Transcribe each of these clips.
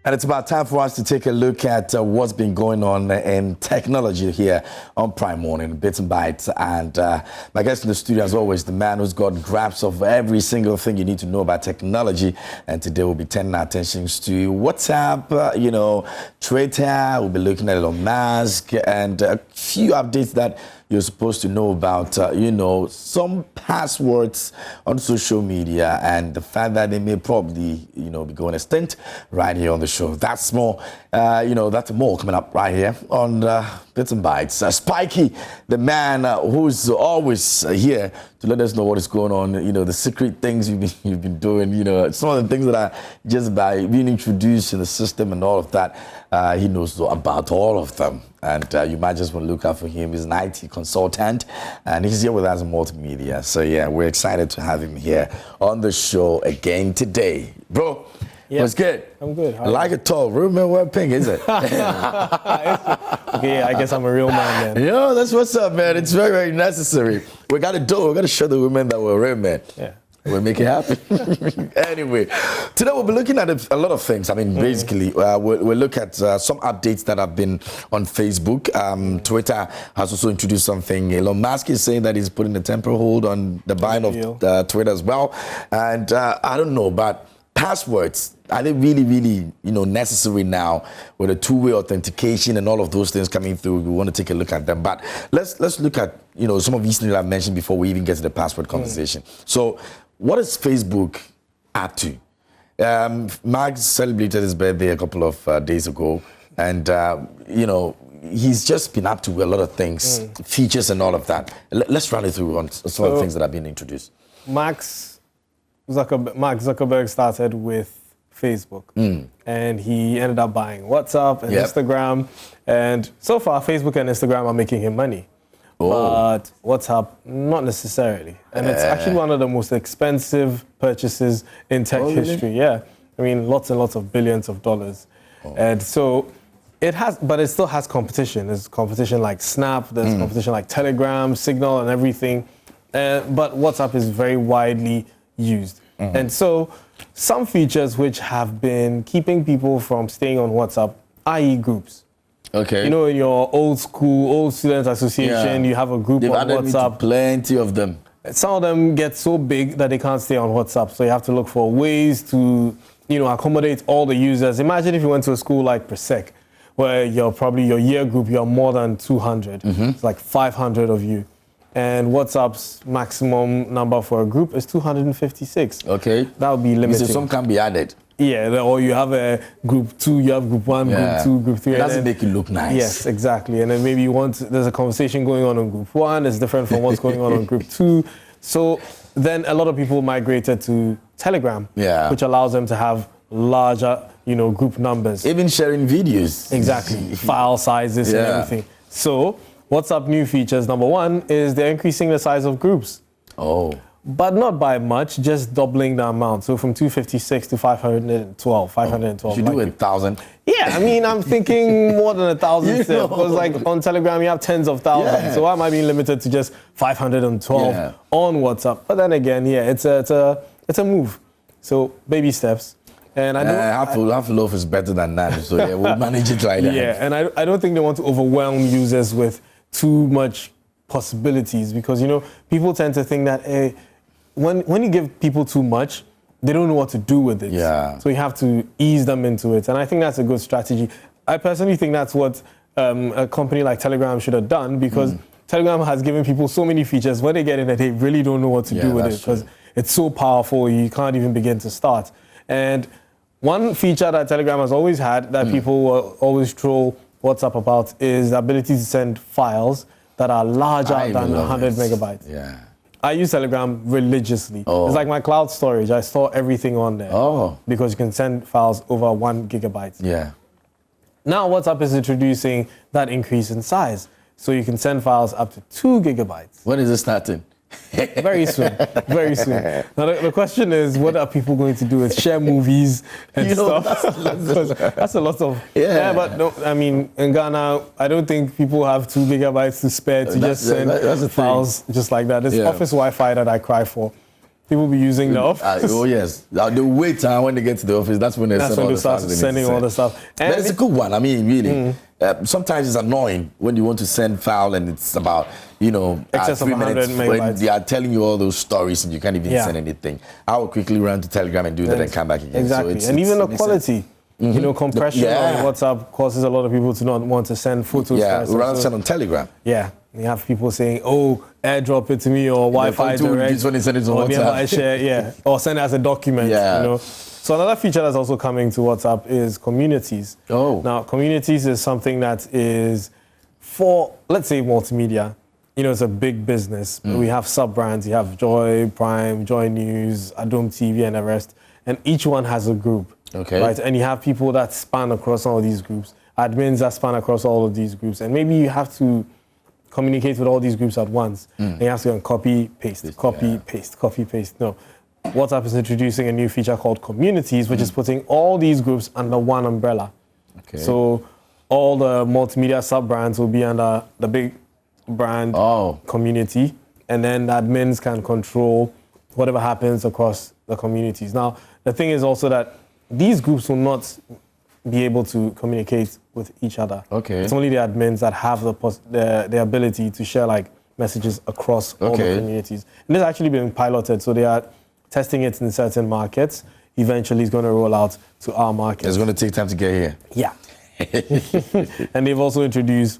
And it's about time for us to take a look at what's been going on in technology here on Prime Morning, Bits and Bytes. And my guest in the studio, as always, the man who's got grasp of every single thing you need to know about technology. And today we'll be turning our attentions to WhatsApp, Twitter. We'll be looking at Elon Musk and a few updates that you're supposed to know about, some passwords on social media and the fact that they may probably, be going extinct right here on the show. That's more, that's more coming up right here on Bits and Bytes. Spiky, the man who's always here to let us know what is going on, the secret things you've been doing, some of the things that are just by being introduced in the system and all of that. He knows about all of them. And you might just want to look out for him. He's an IT consultant, and he's here with us in multimedia. So, yeah, we're excited to have him here on the show again today. Bro, what's good? I'm good. I like it tall. Real men wear pink, is it? Okay, I guess I'm a real man then. Yeah, that's what's up, man. It's very, very necessary. We got to show the women that we're real men. Yeah. We'll make it happen. Anyway, today we'll be looking at a lot of things. I mean, basically, we'll look at some updates that have been on Facebook. Twitter has also introduced something. Elon Musk is saying that he's putting a temporary hold on the buying of Twitter as well. And I don't know, but passwords, are they really, really, necessary now with a two-way authentication and all of those things coming through? We want to take a look at them. But let's look at, some of these things I've mentioned before we even get to the password conversation. So what is Facebook up to? Mark celebrated his birthday a couple of days ago. And, he's just been up to a lot of things, features and all of that. Let's run it through on some of the things that have been introduced. Mark Zuckerberg started with Facebook, and he ended up buying WhatsApp and Instagram. And so far, Facebook and Instagram are making him money. But WhatsApp, not necessarily. And it's actually one of the most expensive purchases in tech history. Yeah. I mean, lots and lots of billions of dollars. And so but it still has competition. There's competition like Snap, there's competition like Telegram, Signal, and everything. But WhatsApp is very widely used. And so some features which have been keeping people from staying on WhatsApp, i.e. groups. Okay. In your old student association, you have a group on WhatsApp. Plenty of them. Some of them get so big that they can't stay on WhatsApp. So you have to look for ways to, accommodate all the users. Imagine if you went to a school like Persec, where your year group, you're more than 200. It's like 500 of you. And WhatsApp's maximum number for a group is 256. Okay. That would be limited. So some can be added. Yeah, or you have a group 2, you have group 1, group 2, group 3. It doesn't make it look nice. Yes, exactly. And then maybe there's a conversation going on group 1, it's different from what's going on group 2. So then a lot of people migrated to Telegram, which allows them to have larger, group numbers. Even sharing videos. Exactly, file sizes and everything. So WhatsApp new features, number 1, is they're increasing the size of groups. But not by much, just doubling the amount. So from 256 to 512. 512. You do 1,000? Yeah, I mean, I'm thinking more than 1,000 because like on Telegram, you have tens of thousands. Yeah. So why am I being limited to just 512 on WhatsApp? But then again, it's a move. So baby steps. And I know half a loaf is better than that. So yeah, we'll manage it like that. Yeah, and I don't think they want to overwhelm users with too much possibilities because, people tend to think that, when you give people too much, they don't know what to do with it. Yeah. So you have to ease them into it. And I think that's a good strategy. I personally think that's what a company like Telegram should have done because Telegram has given people so many features. When they get in it, they really don't know what to do with it because it's so powerful, you can't even begin to start. And one feature that Telegram has always had that people will always troll WhatsApp about is the ability to send files that are larger than 100 megabytes. Yeah. I use Telegram religiously. It's like my cloud storage. I store everything on there because you can send files over 1 gigabyte. Yeah. Now WhatsApp is introducing that increase in size. So you can send files up to 2 gigabytes. When is it starting? Very soon, very soon. Now the question is, what are people going to do? With share movies and stuff? That's a lot of. Yeah, but no, I mean, in Ghana, I don't think people have 2 gigabytes to spare to just send files just like that. There's office Wi-Fi that I cry for. People be using the office. Oh yes, the wait time when they get to the office. That's when they start sending all the stuff. And but it's a good one. I mean, really. Sometimes it's annoying when you want to send file and it's about excess of 100 megabytes. When they are telling you all those stories and you can't even send anything. I will quickly run to Telegram and do that and come back again. Exactly, and even the quality. Compression on WhatsApp causes a lot of people to not want to send photos. Yeah, rather send on Telegram. Yeah, you have people saying, "Oh, airdrop it to me," or Wi-Fi direct. This one is sending to WhatsApp. Share, or send it as a document. Yeah. So another feature that's also coming to WhatsApp is communities. Oh. Now, communities is something that is for, let's say, multimedia. It's a big business. We have sub-brands. You have Joy Prime, Joy News, Adom TV, and the rest. And each one has a group. Okay. Right? And you have people that span across all these groups, admins that span across all of these groups. And maybe you have to communicate with all these groups at once. And you have to go and copy, paste. No. WhatsApp is introducing a new feature called Communities, which is putting all these groups under one umbrella. Okay. So all the multimedia sub-brands will be under the big brand community. And then the admins can control whatever happens across the communities. Now, the thing is also that these groups will not be able to communicate with each other. Okay. It's only the admins that have the ability to share messages across all the communities. And this has actually been piloted, so they are testing it in certain markets. Eventually, it's going to roll out to our market. It's going to take time to get here. Yeah. And they've also introduced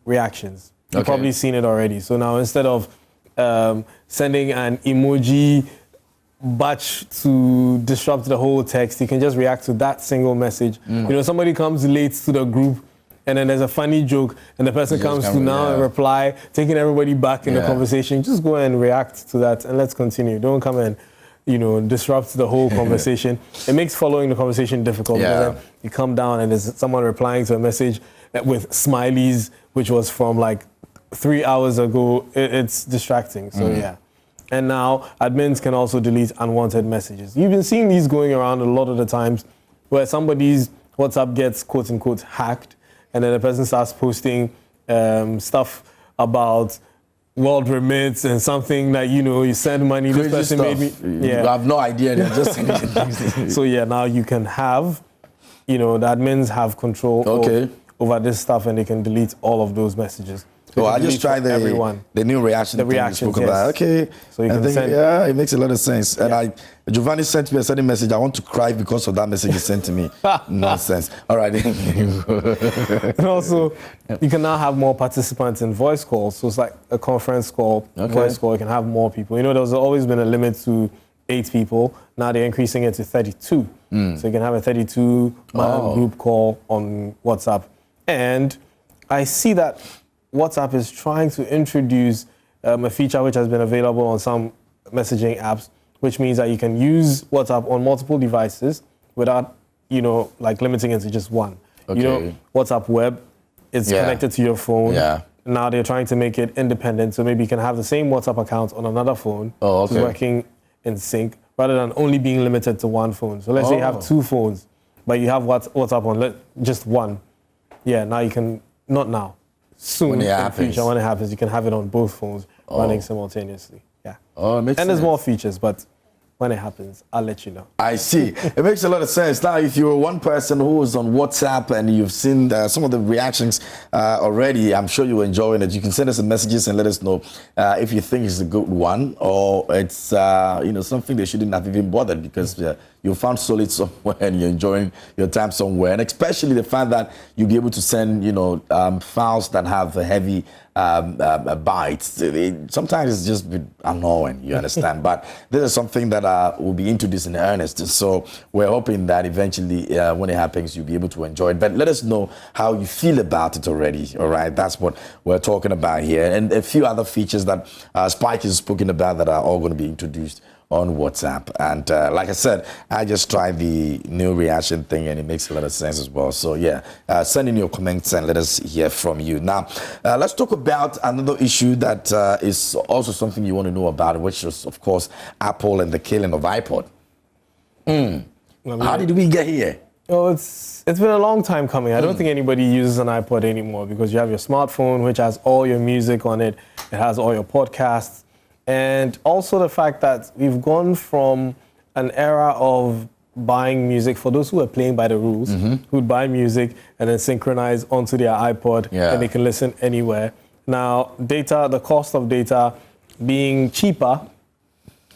reactions. You've probably seen it already. So now instead of sending an emoji batch to disrupt the whole text, you can just react to that single message. Somebody comes late to the group and then there's a funny joke and the person comes to now and reply, taking everybody back in the conversation. Just go and react to that and let's continue. Don't come and disrupt the whole conversation. It makes following the conversation difficult. Because then you come down and there's someone replying to a message with smileys, which was from 3 hours ago. It's distracting. So And now admins can also delete unwanted messages. You've been seeing these going around a lot of the times where somebody's WhatsApp gets quote unquote hacked and then the person starts posting stuff about world remits and something that, you send money. Crazy this person stuff. made me. You have no idea. They're just sending So now you can have, the admins have control over this stuff and they can delete all of those messages. So I just tried the new reaction thing you spoke about. Okay. So you can send. Yeah, it makes a lot of sense. And Giovanni sent me a certain message. I want to cry because of that message he sent to me. Nonsense. All right. And also, you can now have more participants in voice calls. So it's like a conference call, voice call. You can have more people. There's always been a limit to 8 people. Now they're increasing it to 32. So you can have a 32-man group call on WhatsApp. And I see that WhatsApp is trying to introduce a feature which has been available on some messaging apps, which means that you can use WhatsApp on multiple devices without, limiting it to just one. WhatsApp Web is connected to your phone. Yeah. Now they're trying to make it independent, so maybe you can have the same WhatsApp account on another phone, working in sync, rather than only being limited to one phone. So let's say you have 2 phones, but you have WhatsApp on just one. Yeah, now you can, not now. Soon in the future, when it happens, you can have it on both phones running simultaneously. Yeah. Oh, it makes sense. And there's more features, but when it happens, I'll let you know. I see. It makes a lot of sense. Now, if you're one person who is on WhatsApp and you've seen some of the reactions already, I'm sure you're enjoying it. You can send us some messages and let us know if you think it's a good one or it's something they shouldn't have even bothered because you found solace somewhere and you're enjoying your time somewhere. And especially the fact that you'll be able to send files that have a heavy bytes. Sometimes it's just a bit annoying, you understand. But this is something that will be introduced in earnest. So we're hoping that eventually, when it happens, you'll be able to enjoy it. But let us know how you feel about it already. All right, that's what we're talking about here, and a few other features that Spike has spoken about that are all going to be introduced on WhatsApp. And like I said, I just tried the new reaction thing and it makes a lot of sense as well. So send in your comments and let us hear from you. Now, let's talk about another issue that is also something you want to know about, which is, of course, Apple and the killing of Ipod. How did we get here? Oh, it's been a long time coming. I don't think anybody uses an iPod anymore because you have your smartphone, which has all your music on it. It has all your podcasts. And also the fact that we've gone from an era of buying music for those who are playing by the rules, who'd buy music and then synchronize onto their iPod and they can listen anywhere. Now, data, the cost of data being cheaper,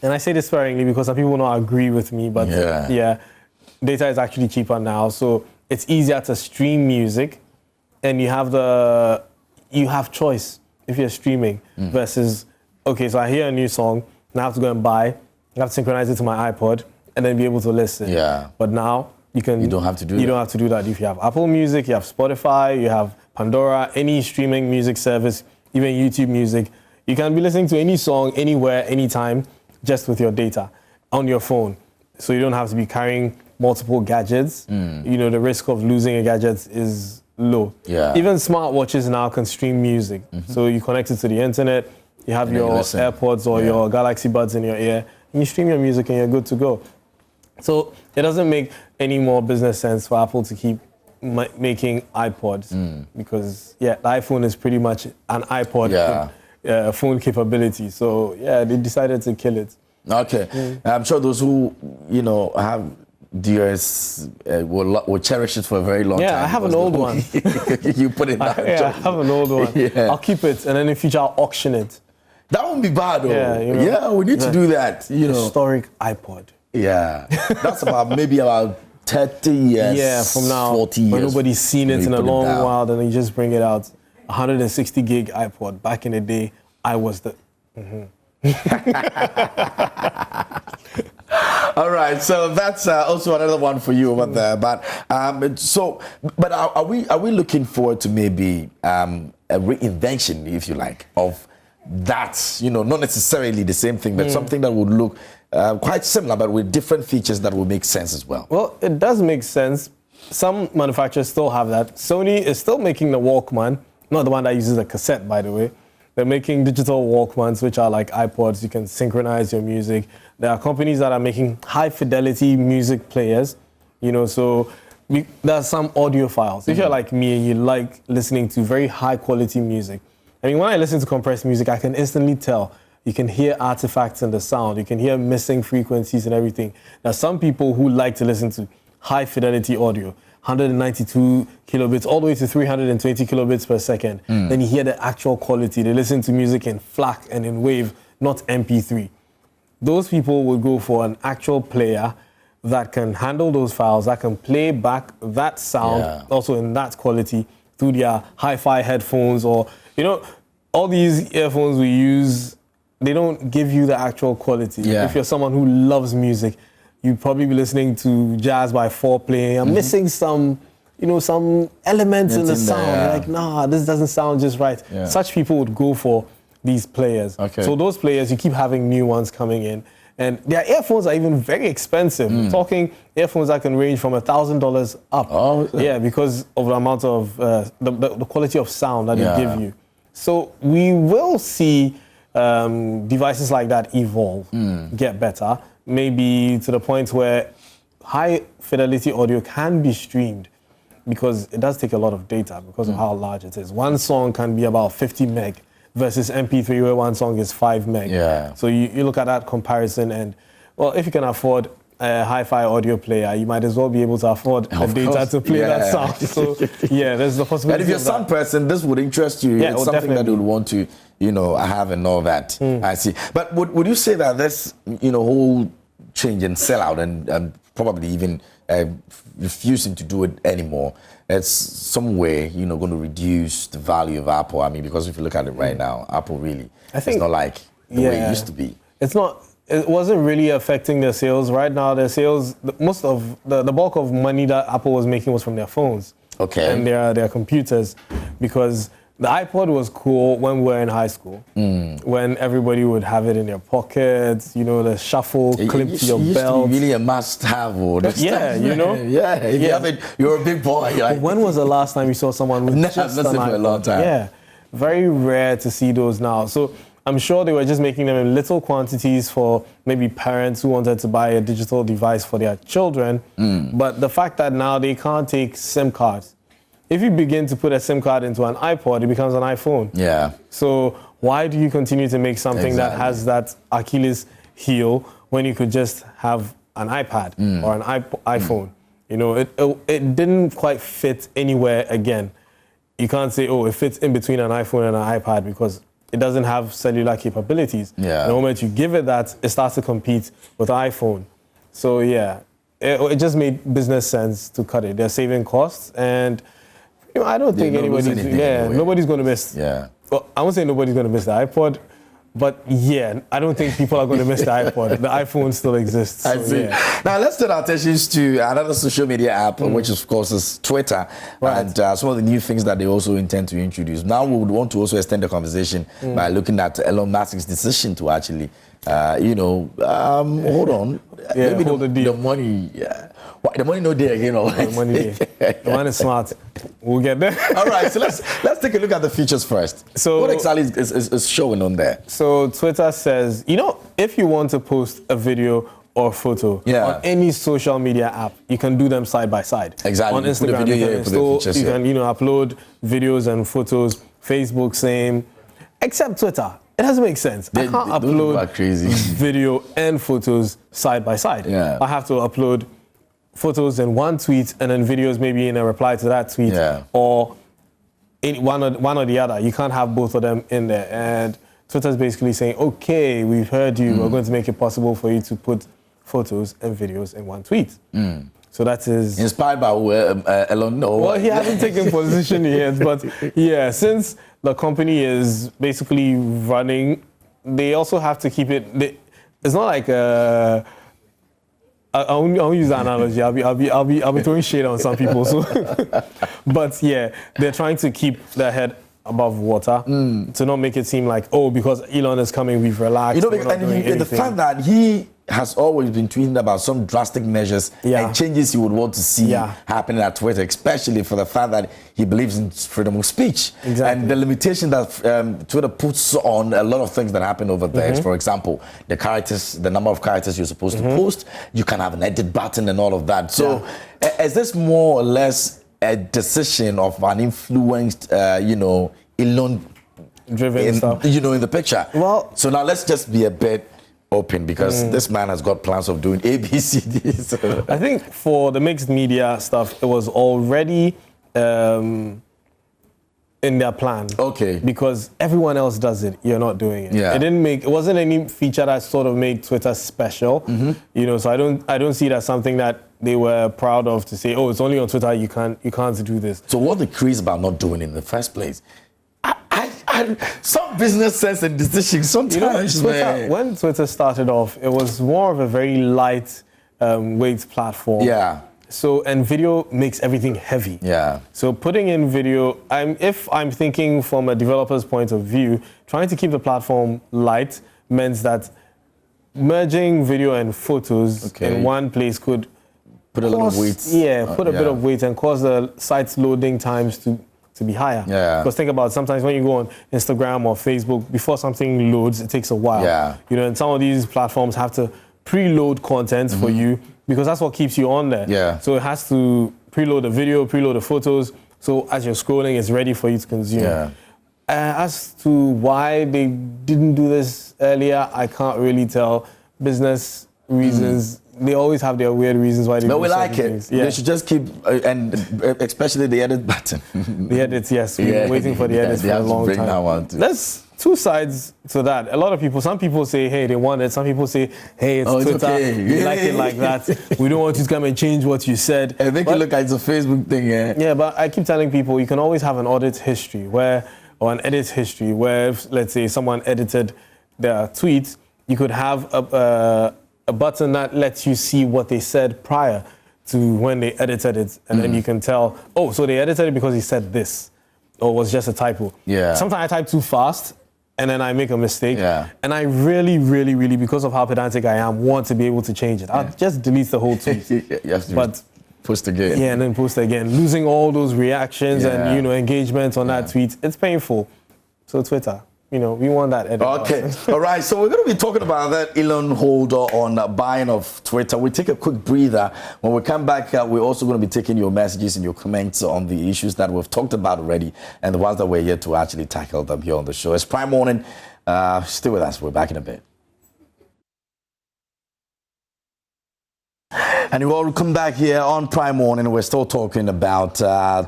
and I say this sparingly because some people will not agree with me, but data is actually cheaper now. So it's easier to stream music and you have choice if you're streaming versus, okay, so I hear a new song and I have to go and buy, I have to synchronize it to my iPod and then be able to listen. Yeah. But now you don't have to do that. You don't have to do that. If you have Apple Music, you have Spotify, you have Pandora, any streaming music service, even YouTube Music, you can be listening to any song anywhere, anytime, just with your data on your phone. So you don't have to be carrying multiple gadgets. You know, the risk of losing a gadget is low. Yeah. Even smartwatches now can stream music. So you connect it to the internet, you have your AirPods or your Galaxy Buds in your ear, and you stream your music and you're good to go. So it doesn't make any more business sense for Apple to keep making iPods because, the iPhone is pretty much an iPod phone capability. So, they decided to kill it. Okay. I'm sure those who, have DS will cherish it for a very long time. Yeah, I have an old one. You put it down. I have an old one. Yeah. I'll keep it, and then in future I'll auction it. That wouldn't be bad, though. Yeah, we need to do that. Historic iPod. Yeah, that's maybe about 30 years. From now, 40 years. when nobody's seen it in a long while, then you just bring it out. 160 gig iPod. Back in the day, I was the. All right, so that's also another one for you over there. But are we looking forward to maybe a reinvention, if you like, of that? Not necessarily the same thing, but something that would look quite similar, but with different features that will make sense as well. Well, it does make sense. Some manufacturers still have that. Sony is still making the Walkman, not the one that uses a cassette, by the way. They're making digital Walkmans, which are like iPods. You can synchronize your music. There are companies that are making high-fidelity music players, so there are some audio files. If you're like me and you like listening to very high-quality music, I mean, when I listen to compressed music, I can instantly tell. You can hear artifacts in the sound. You can hear missing frequencies and everything. There are some people who like to listen to high-fidelity audio, 192 kilobits, all the way to 320 kilobits per second. Then you hear the actual quality. They listen to music in FLAC and in WAV, not MP3. Those people would go for an actual player that can handle those files, that can play back that sound, also in that quality, through their hi-fi headphones or, all these earphones we use, they don't give you the actual quality. Yeah. If you're someone who loves music, you'd probably be listening to Jazz by 4 playing. I'm missing some, some elements in the sound. You're like, nah, this doesn't sound just right. Yeah. Such people would go for these players. Okay. So those players, you keep having new ones coming in. And their earphones are even very expensive. We're talking earphones that can range from $1,000 up. Oh, yeah, because of the amount of, the quality of sound that they give you. So we will see devices like that evolve, get better, maybe to the point where high fidelity audio can be streamed because it does take a lot of data because of how large it is. One song can be about 50 meg versus MP3 where one song is 5 meg. Yeah. So you look at that comparison and, well, if you can afford a hi-fi audio player, you might as well be able to afford the data to play that sound. So, there's the possibility. And if you're some person, this would interest you. Yeah, it's something definitely. that you would want to, have and all that. I see. But would you say that this, whole change and sellout and probably even refusing to do it anymore, it's some way, going to reduce the value of Apple? I mean, because if you look at it right now, Apple really, it's not like the way it used to be. It wasn't really affecting their sales. Right now, their sales, most of the bulk of money that Apple was making was from their phones. Okay. And their computers, because the iPod was cool when we were in high school, when everybody would have it in their pockets, the shuffle clip to your belt. It used to be really a must-have. Yeah, Yeah, if you have it, you're a big boy. Like, when was the last time you saw someone with just an iPod? For a long time. Yeah, very rare to see those now. So I'm sure they were just making them in little quantities for maybe parents who wanted to buy a digital device for their children. But the fact that now they can't take SIM cards. If you begin to put a SIM card into an iPod, it becomes an iPhone. Yeah. So Why do you continue to make something that Exactly. has that Achilles heel when you could just have an iPad or an iPhone? You know, it didn't quite fit anywhere again. You can't say, oh, it fits in between an iPhone and an iPad because it doesn't have cellular capabilities. Yeah. The moment you give it that, it starts to compete with iPhone. So yeah, it just made business sense to cut it. They're saving costs, and you know, I don't think nobody's going to miss. Yeah. Well, I won't say nobody's going to miss the iPod, but yeah, I don't think people are going to miss the iPod. The iPhone still exists. I see. Yeah. Now let's turn our attentions to another social media app, which of course is Twitter, Right. and some of the new things that they also intend to introduce. Now we would want to also extend the conversation by looking at Elon Musk's decision to actually, hold on, Yeah, maybe hold the deal. the money. Yeah. Why, the money no there again. The money, the man is smart. We'll get there. All right, so let's take a look at the features first. So- what exactly is showing on there? So Twitter says, you know, if you want to post a video or photo on any social media app, you can do them side by side. Exactly. On You put a Instagram, video you here, can, you put the features you here. can, upload videos and photos. Facebook, same. Except Twitter. It doesn't make sense. I can't those people are upload crazy. video and photos side by side. Yeah. I have to upload photos in one tweet and then videos maybe in a reply to that tweet, or in one or the other. You can't have both of them in there. And Twitter's basically saying, okay, we've heard you. We're going to make it possible for you to put photos and videos in one tweet. So that is Inspired by Elon? No. well, he hasn't taken position yet, but yeah, since the company is basically running, they also have to keep it. It's not like I'll use that analogy. I'll be throwing shade on some people. So, but yeah, they're trying to keep their head above water to not make it seem like, oh, because Elon is coming, we've relaxed. You know, and the fact that he has always been tweeting about some drastic measures and changes he would want to see happening at Twitter, especially for the fact that he believes in freedom of speech. Exactly. And the limitation that Twitter puts on a lot of things that happen over there. For example, the number of characters you're supposed to post, you can have an edit button and all of that. So is this more or less a decision of an influenced, Elon driven stuff, in the picture? Well, so now let's just be a bit open, because this man has got plans of doing A, B, C, D. So. I think for the mixed media stuff, it was already in their plan. Okay. Because everyone else does it, you're not doing it. Yeah. It wasn't any feature that sort of made Twitter special. So I don't see it as something that they were proud of to say, oh, it's only on Twitter, you can't do this. So what the craze about not doing it in the first place? Some business sense and decisions sometimes. When Twitter started off, it was more of a very light weight platform. Yeah. So, and video makes everything heavy. Yeah. So putting in video, if I'm thinking from a developer's point of view, trying to keep the platform light meant that merging video and photos in one place could put a little weight. Yeah, put a bit of weight and cause the site's loading times to be higher. Yeah. Because think about it, sometimes when you go on Instagram or Facebook, before something loads, it takes a while. Yeah. And some of these platforms have to preload content for you, because that's what keeps you on there. Yeah. So it has to preload the video, preload the photos, so as you're scrolling, it's ready for you to consume. Yeah. As to why they didn't do this earlier, I can't really tell. Business reasons. They always have their weird reasons why they do But we like it. things. Yeah. They should just keep, and especially the edit button. The edits, yes. We've been waiting for the edits for a long time. That one too. There's two sides to that. A lot of people, some people say, hey, they want it. Some people say, hey, it's Twitter. It's okay. We like it like that. We don't want you to come and change what you said. And make it look like it's a Facebook thing, Yeah, but I keep telling people, you can always have an audit history or an edit history where, if, let's say, someone edited their tweet, you could have a button that lets you see what they said prior to when they edited it. And then you can tell, oh, so they edited it because he said this, or it was just a typo. Yeah. Sometimes I type too fast and then I make a mistake. Yeah. And I really, really, really, because of how pedantic I am, want to be able to change it. I'll just delete the whole tweet. You have to post again. Yeah, and then post again. Losing all those reactions and engagement on that tweet, it's painful. So Twitter, we want that edit Okay, all right. So we're going to be talking about that Elon hold on buying of Twitter. We take a quick breather. When we come back, we're also going to be taking your messages and your comments on the issues that we've talked about already and the ones that we're yet to actually tackle them here on the show. It's Prime Morning. Stay with us. We're back in a bit. And welcome back here on Prime Morning. We're still talking about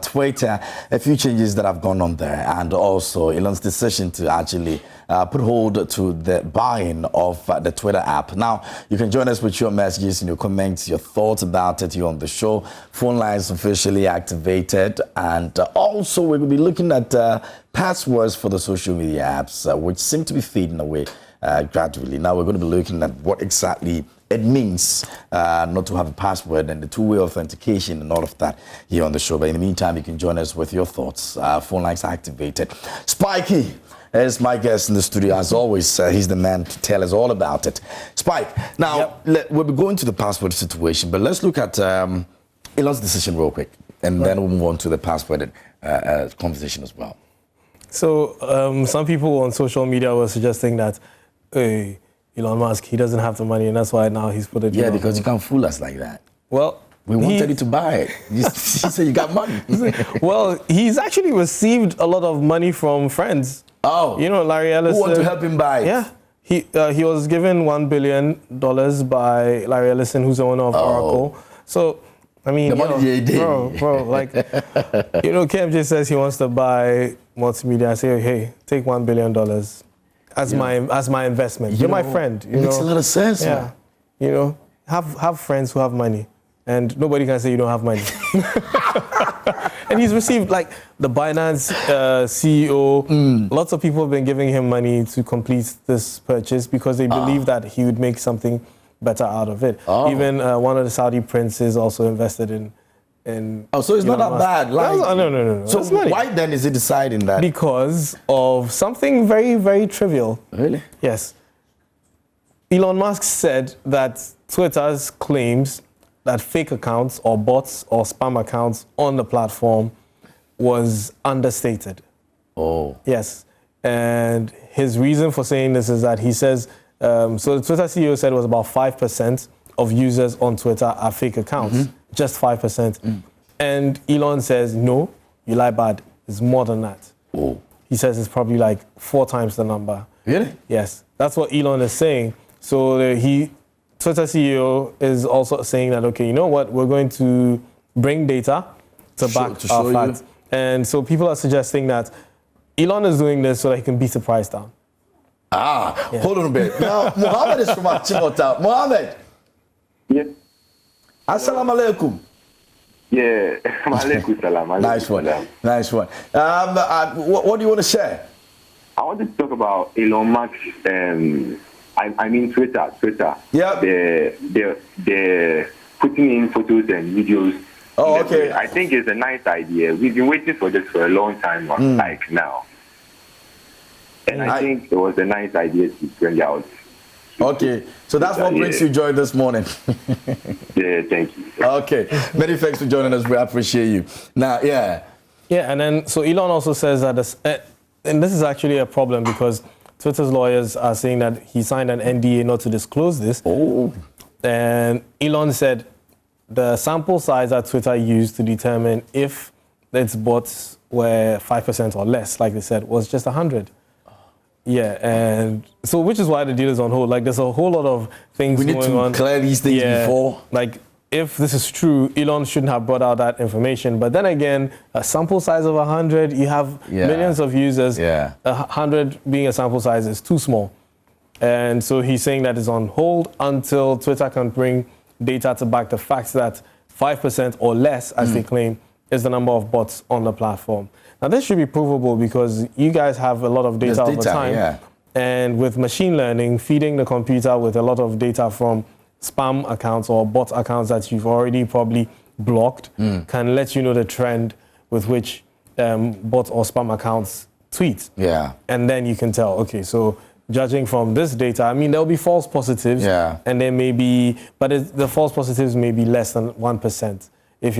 Twitter, a few changes that have gone on there, and also Elon's decision to actually put hold to the buying of the Twitter app. Now, you can join us with your messages and your comments, your thoughts about it here on the show. Phone lines officially activated, and also we're going to be looking at passwords for the social media apps, which seem to be fading away gradually. Now, we're going to be looking at what exactly it means not to have a password and the two-way authentication and all of that here on the show. But in the meantime, you can join us with your thoughts. Phone lines activated. Spiky is my guest in the studio. As always, he's the man to tell us all about it. Spike, now, we'll be going to the password situation, but let's look at Elon's decision real quick, and then we'll move on to the password conversation as well. So some people on social media were suggesting that, hey, Elon Musk, he doesn't have the money, and that's why now he's put it. Yeah, because you can't fool us like that. Well, we wanted you to buy it. You said you got money. Well, he's actually received a lot of money from friends. Oh, Larry Ellison. Who want to help him buy it? Yeah, he was given $1 billion by Larry Ellison, who's the owner of Oracle. So, I mean, the money bro, like, KMJ says he wants to buy multimedia. I say, hey, take $1 billion. As my investment. You're my friend. It makes a lot of sense. Yeah. Man. Have friends who have money, and nobody can say you don't have money. And he's received, like, the Binance CEO. Lots of people have been giving him money to complete this purchase because they believe that he would make something better out of it. Even one of the Saudi princes also invested in. So it's not that bad. Like, no. So why then is he deciding that? Because of something very, very trivial. Really? Yes. Elon Musk said that Twitter's claims that fake accounts or bots or spam accounts on the platform was understated. Oh. Yes. And his reason for saying this is that he says, so the Twitter CEO said it was about 5% of users on Twitter are fake accounts. Just 5%. And Elon says, no, you lie bad. It's more than that. Oh. He says it's probably like 4 times the number. Really? Yes. That's what Elon is saying. So Twitter CEO is also saying that, okay, you know what? We're going to bring data to back our facts. And so people are suggesting that Elon is doing this so that he can beat the price down. Hold on a bit. Now, Mohammed is from Chimota. Mohammed. Yes. Assalamu alaikum. Yeah, alaikum salam. Nice one. Nice one. What do you want to share? I want to talk about Elon Musk. I mean Twitter. Yeah. They're putting in photos and videos. Oh, okay. I think it's a nice idea. We've been waiting for this for a long time, like now. And I think it was a nice idea to bring out. Okay, so that's what brings you joy this morning. Yeah, thank you. Okay, many thanks for joining us. We appreciate you. Now, Yeah, and then so Elon also says that and this is actually a problem because Twitter's lawyers are saying that he signed an NDA not to disclose this. Oh. And Elon said the sample size that Twitter used to determine if its bots were 5% or less, like they said, was just 100. Yeah, and so which is why the deal is on hold. Like, there's a whole lot of things going on. We need to clear these things before. Like, if this is true, Elon shouldn't have brought out that information. But then again, a sample size of 100, you have millions of users. 100 being a sample size is too small. And so he's saying that it's on hold until Twitter can bring data to back the facts that 5% or less, as they claim, is the number of bots on the platform. Now, this should be provable because you guys have a lot of data over time. And with machine learning, feeding the computer with a lot of data from spam accounts or bot accounts that you've already probably blocked can let you know the trend with which bot or spam accounts tweet. And then you can tell, okay, so judging from this data, I mean, there'll be false positives. And there may be, but the false positives may be less than 1%. If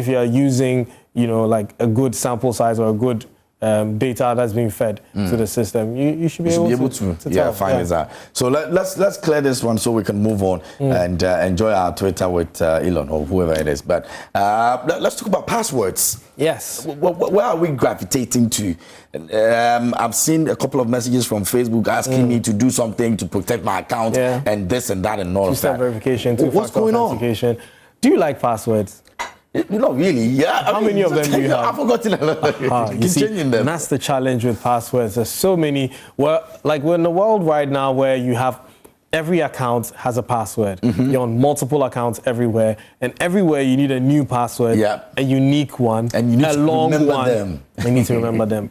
you're using, like a good sample size or a good data that's being fed to the system. You should be able to tell. Find this out. So let's clear this one so we can move on and enjoy our Twitter with Elon or whoever it is. But let's talk about passwords. Yes. Where are we gravitating to? I've seen a couple of messages from Facebook asking me to do something to protect my account and this and that and all of that. Two-step verification, What's going authentication. Do you like passwords? Not really. Yeah. How many of them do you have? I've forgotten a lot. You see, changing them. And that's the challenge with passwords. There's so many. Well, like we're in a world right now where you have every account has a password. You're on multiple accounts everywhere, and everywhere you need a new password, a unique one, and you need a to long remember one. them. You need to remember them,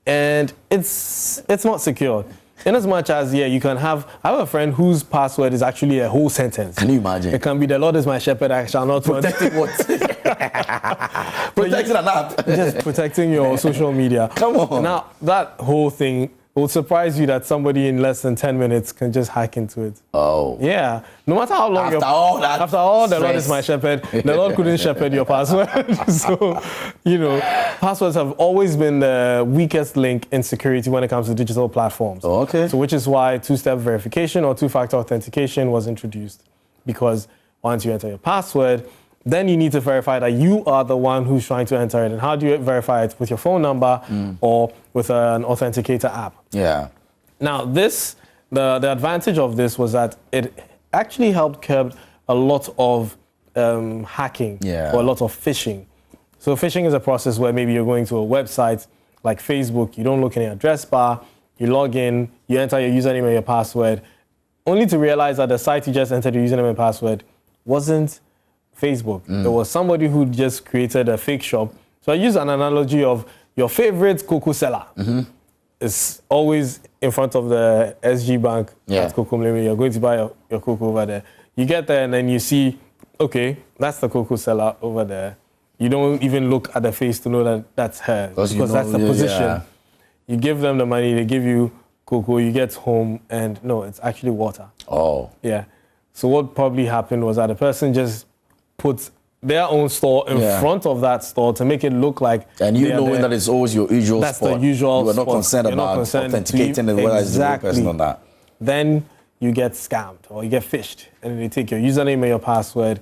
and it's not secure. In as much as, you can I have a friend whose password is actually a whole sentence. Can you imagine? It can be, the Lord is my shepherd, I shall not want. Protecting what? Protecting an app. Just protecting your social media. Come on. Now, that whole thing will surprise you that somebody in less than 10 minutes can just hack into it. Oh. Yeah. No matter how long After all the Lord is my shepherd, the Lord couldn't shepherd your password. So, passwords have always been the weakest link in security when it comes to digital platforms. Oh, okay. So which is why two-step verification or two-factor authentication was introduced. Because once you enter your password, then you need to verify that you are the one who's trying to enter it. And how do you verify it? With your phone number or with an authenticator app. Yeah. Now, the advantage of this was that it actually helped curb a lot of hacking or a lot of phishing. So phishing is a process where maybe you're going to a website like Facebook, you don't look in your address bar, you log in, you enter your username and your password, only to realize that the site you just entered your username and password wasn't Facebook. There was somebody who just created a fake shop. So I use an analogy of your favorite cocoa seller. It's always in front of the SG Bank at Cocoa Mleme. You're going to buy your cocoa over there. You get there and then you see, okay, that's the cocoa seller over there. You don't even look at the face to know that that's her because that's the position. Yeah. You give them the money, they give you cocoa, you get home and no, it's actually water. Oh. Yeah. So what probably happened was that the person just put their own store in front of that store to make it look like. And you knowing that it's always your usual that's spot. That's the usual You are not spot. concerned about authenticating whether it's the real person or not. Then you get scammed or you get phished and they take your username and your password.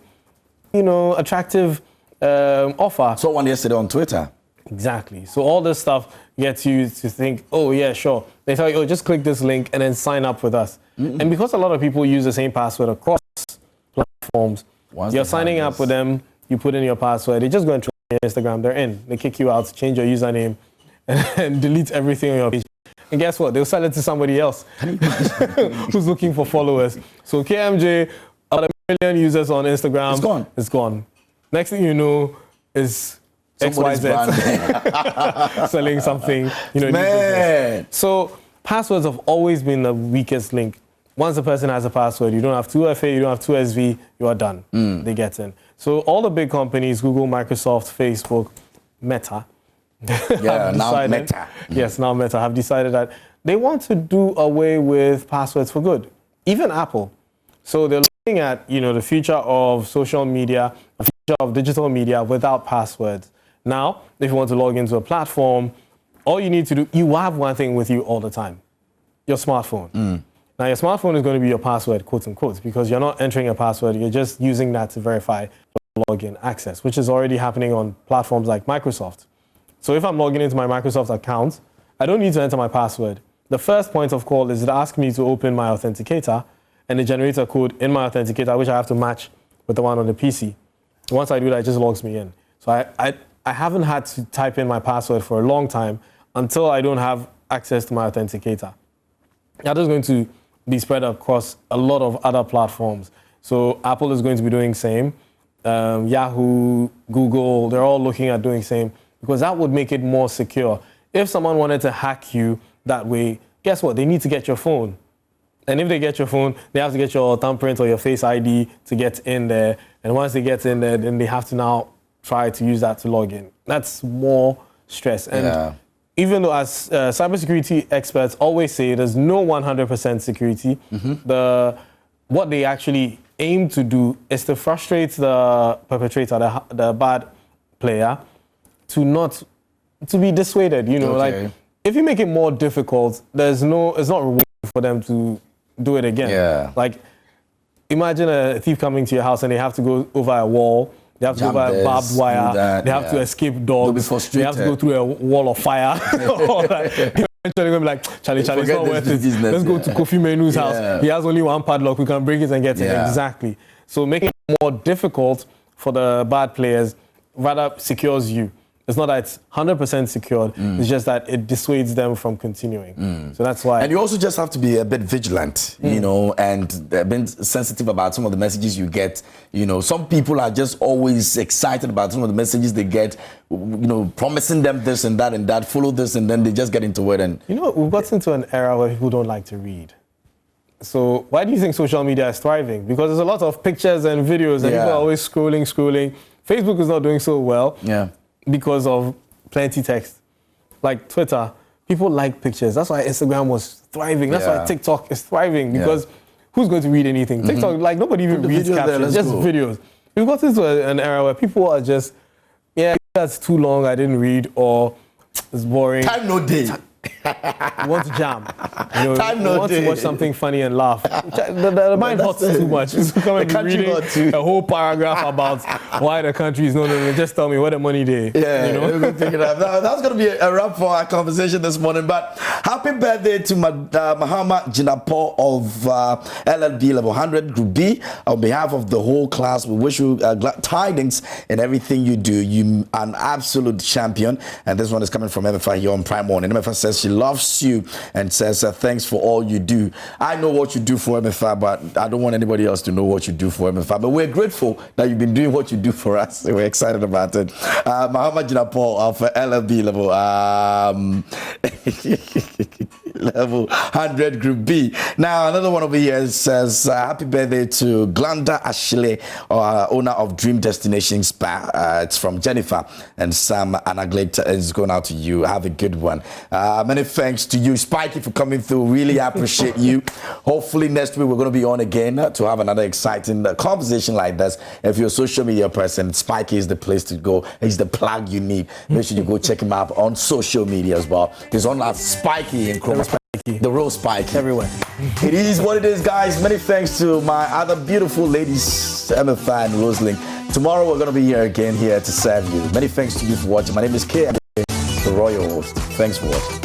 Attractive offer. Saw one yesterday on Twitter. Exactly. So all this stuff gets you to think, oh yeah, sure. They tell you, oh, just click this link and then sign up with us. And because a lot of people use the same password across platforms, you're signing up with them, you put in your password, they just go and try your Instagram, they're in. They kick you out, change your username, and delete everything on your page. And guess what? They'll sell it to somebody else who's looking for followers. So KMJ, about 1 million users on Instagram. It's gone. It's gone. Next thing you know is XYZ selling something. Man. So passwords have always been the weakest link. Once a person has a password, you don't have 2FA, you don't have 2SV, you are done. They get in. So all the big companies, Google, Microsoft, Facebook, Meta, now Meta. Yes, now Meta have decided that they want to do away with passwords for good. Even Apple. So they're looking at, the future of social media, the future of digital media without passwords. Now, if you want to log into a platform, all you need to do, you have one thing with you all the time, your smartphone. Now, your smartphone is going to be your password, quote unquote, because you're not entering a password, you're just using that to verify your login access, which is already happening on platforms like Microsoft. So if I'm logging into my Microsoft account, I don't need to enter my password. The first point of call is to ask me to open my authenticator, and it generates a code in my authenticator, which I have to match with the one on the PC. Once I do that, it just logs me in. So I haven't had to type in my password for a long time until I don't have access to my authenticator. That is going to be spread across a lot of other platforms. So Apple is going to be doing the same. Yahoo, Google, they're all looking at doing the same because that would make it more secure. If someone wanted to hack you that way, guess what? They need to get your phone. And if they get your phone, they have to get your thumbprint or your Face ID to get in there. And once they get in there, then they have to now try to use that to log in. That's more stress. And even though as cybersecurity experts always say there's no 100% security, what they actually aim to do is to frustrate the perpetrator, the bad player, to not to be dissuaded. You know, Okay. like if you make it more difficult, it's not rewarding for them to do it again. Yeah. Like imagine a thief coming to your house and they have to go over a wall. They have to Jump go over this, a barbed do wire. that, They have to yeah. escape They'll dogs. be They have to frustrated. go through a wall of fire. Or like, eventually going to be like, Charlie, it's Forget not this worth it. business, Let's go yeah. to Kofi Menu's Yeah. house. He has only one padlock. We can break it and get Yeah. in. Exactly. So making it more difficult for the bad players rather secures you. It's not that it's 100% secured. It's just that it dissuades them from continuing. So that's why. And you also just have to be a bit vigilant, you know, and a bit sensitive about some of the messages you get. You know, some people are just always excited about some of the messages they get, you know, promising them this and that, follow this, and then they just get into it. And You know, we've got into an era where people don't like to read. So why do you think social media is thriving? Because there's a lot of pictures and videos and Yeah. people are always scrolling. Facebook is not doing so well yeah, because of plenty text. Like Twitter, people like pictures. That's why Instagram was thriving. That's Yeah. why TikTok is thriving because who's going to read anything? TikTok, like nobody even Put the reads videos there, captions, let's just go. videos. We've got into an era where people are just, yeah, that's too long, I didn't read, or it's boring. time no day. You want to jam. You know, Time you no want day. to watch something funny and laugh. The mind that's hots it. too much. It's come and The be country reading hot too. a whole paragraph about why the country is no. Just tell me where the money there. Yeah, you know? we're gonna take it up. Now, that's going to be a wrap for our conversation this morning. But happy birthday to Mahama Jinapo of LLB Level 100 Group B. On behalf of the whole class, we wish you glad tidings in everything you do. You are an absolute champion. And this one is coming from MFA here on Prime Morning. MFA says she loves you and says thanks for all you do. I know what you do for MFA, but I don't want anybody else to know what you do for MFA. But we're grateful that you've been doing what you do for us. We're excited about it. Muhammad Jinapo of LLB level 100 Group B. Now, another one over here says, happy birthday to Glenda Ashley, owner of Dream Destination Spa. It's from Jennifer and Sam Anaglet is going out to you. Have a good one. Many thanks to you, Spikey, for coming through. Really appreciate you. Hopefully next week we're going to be on again to have another exciting conversation like this. If you're a social media person, Spikey is the place to go. He's the plug you need. Make sure you go check him out on social media as well. He's on that Spikey and Chroma. The real Spikey. Everywhere. It is what it is, guys. Many thanks to my other beautiful ladies, Emma and Rosalind. Tomorrow we're going to be here again here to serve you. Many thanks to you for watching. My name is K, the Royal Host. Thanks for watching.